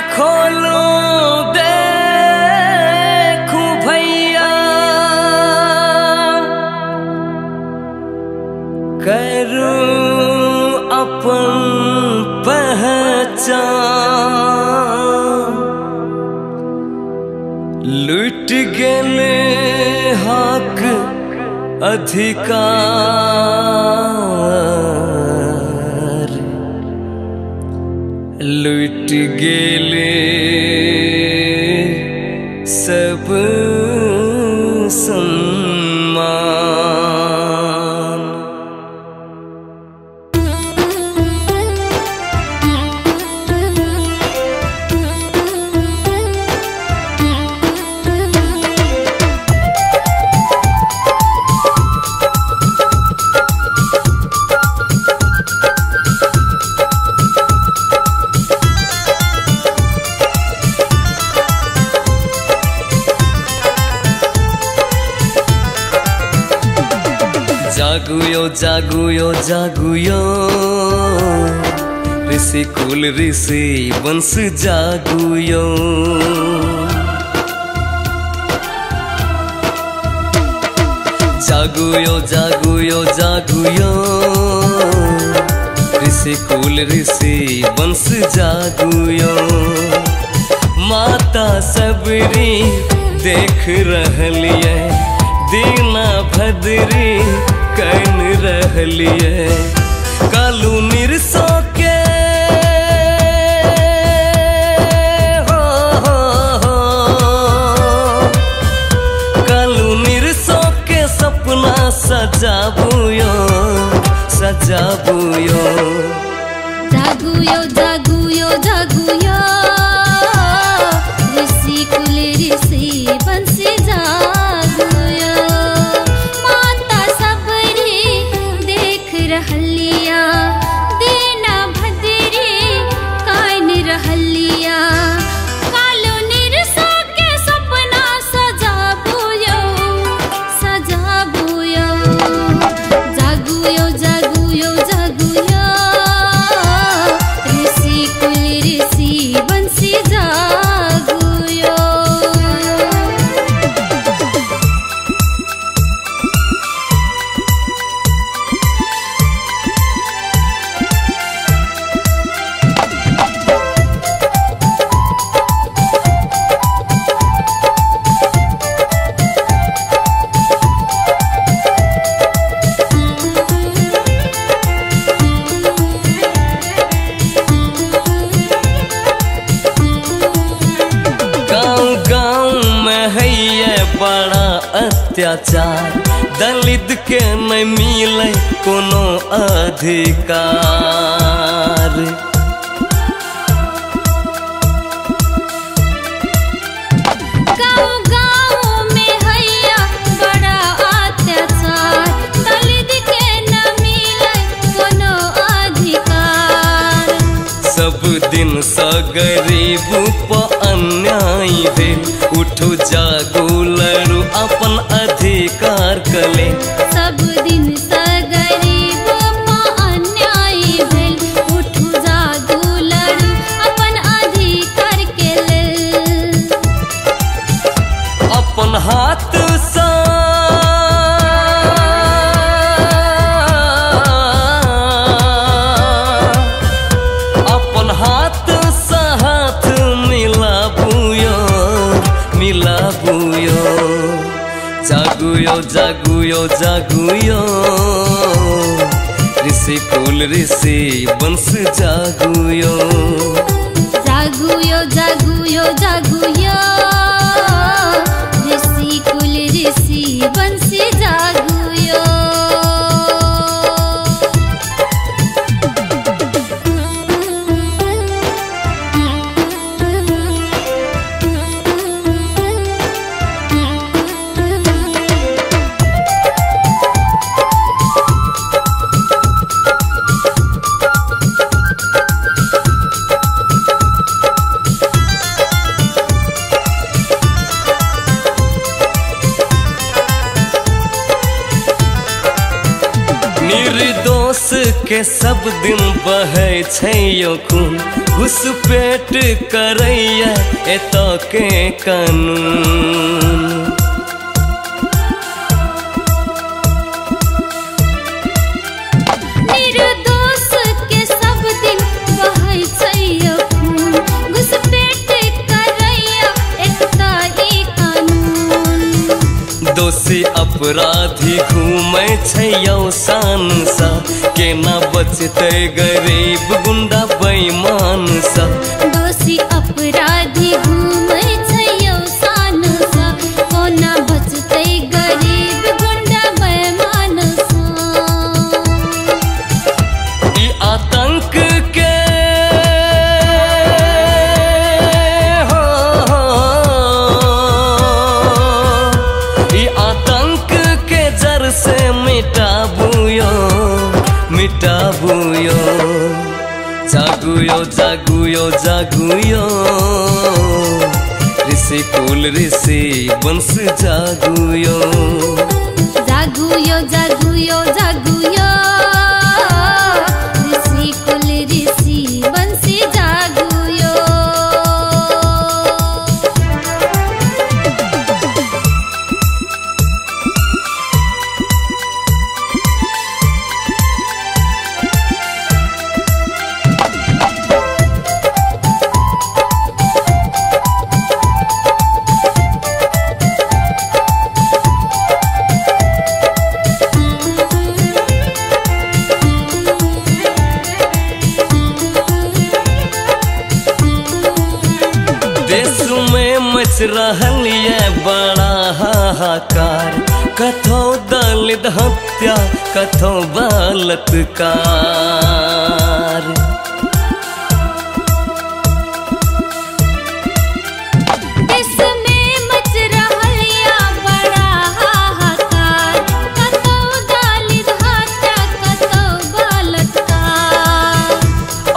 खोलो देखूं भैया, करूं अपन पहचान। लुट गेले हक अधिकार, लुट गेले सब सम्मान। जागुयो जागुयो जागुयो, ऋषि कुल ऋषि वंश जागुयो। जागुयो जागुयो जागुयो, ऋषि कुल ऋषि वंश जागुयो। माता सबरी देख रहलिए, दीना भद्री कन रहलिए। कालू निरसो के हो, कालू निरसो के सपना सजाबुयो सजाबुयो। जागुयो जागुयो जागुयो, ऋषि कुल ऋषि वंश जागुयो। माता सबरी देख रहलिया, दीना भद्री कान रहलिया। कालो निरसो के सपना सजाबुयो सजाबुयो। जागुयो जागुयो जागुयो, ऋषि कुल ऋषि वंश जागुयो। बड़ा अत्याचार, दलित के न मिले कोनो अधिकार। गाँव में हैया बड़ा अत्याचार, दलित के न मिले कोनो अधिकार। सब दिन सा गरीब पर अन्याय भेल, उठो जागो लड़ू अपन अधिकार कले। सब दिन सा गरीब पर अन्याय भेल, उठो जागो लड़ू अपन अधिकार के लेल। अपन हाथ सा अपन हाथ सा हाथ मिलाबुयो मिलाबुयो। जागुयो जागुयो जागुयो, ऋषि कुल ऋषि वंश जागुयो। जागुयो जागुयो जागुयो, ऋषि कुल ऋषि वंश जागुयो। निर्दोष निर्दोष के सब दिन बहे छै यो खून, घुसपैठ करैया एतऽ के कानून। निर्दोष के सब दिन बहे छै यो खून, घुसपैठ करैया एतऽ के कानून। दोषी अपराधी घूमै छै यौ शान सा, केना बचतै गरीब गुंडा बेईमान सा। दोषी अपराधी घूमै छै यौ शान सा, कोना बचतै गरीब गुंडा बेईमान सा। ई आतंक के से मिटाबू यो, मिटाबू यो। जागू यो जागू यो जागू यो, ऋषि कुल ऋषि वंश जागू यो। जागू यो जागू यो जागू यो, ऋषि कुल ऋषि वंश जागू यो। देश में मच रहल ये बड़ा हाहाकार, कथो दलित हत्या कथो बलात्कार। देश में मच रहल ये बड़ा हाहाकार, कथो दलित हत्या कथो बलात्कार।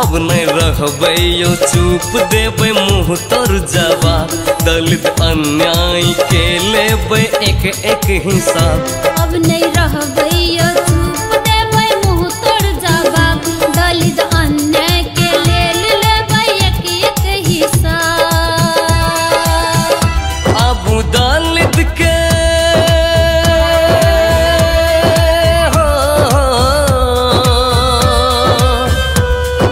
अब नहीं रहबै यो चुप देबै मुँह तोर जवाब, दलित अन्याय के लेबै एक एक हिसाब। अब नहीं रहबै यो चुप देबै मुँह तोर जवाब, दलित अन्याय के लेल लेबै एक एक हिसाब। अब दलित के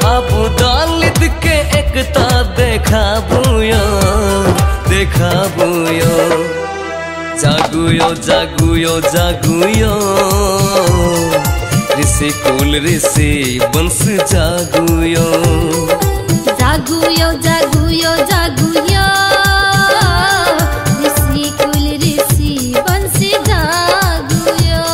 अब दलित के एकता देखाबू यो, देखाबू यो। जागू यो जागू यो जागू यो, ऋषि कुल ऋषि वंश जागू यो। जागू यो जागू यो जागू यो, ऋषि कुल ऋषि वंश जागू यो।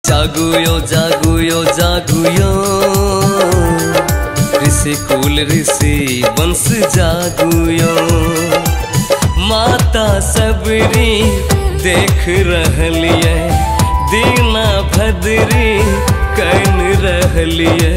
जागू यो जागू यो जागू यो, ऋषि कुल ऋषि वंश जागू यो। माता सबरी देख रहलिए, दीना भद्री कन रहलिए।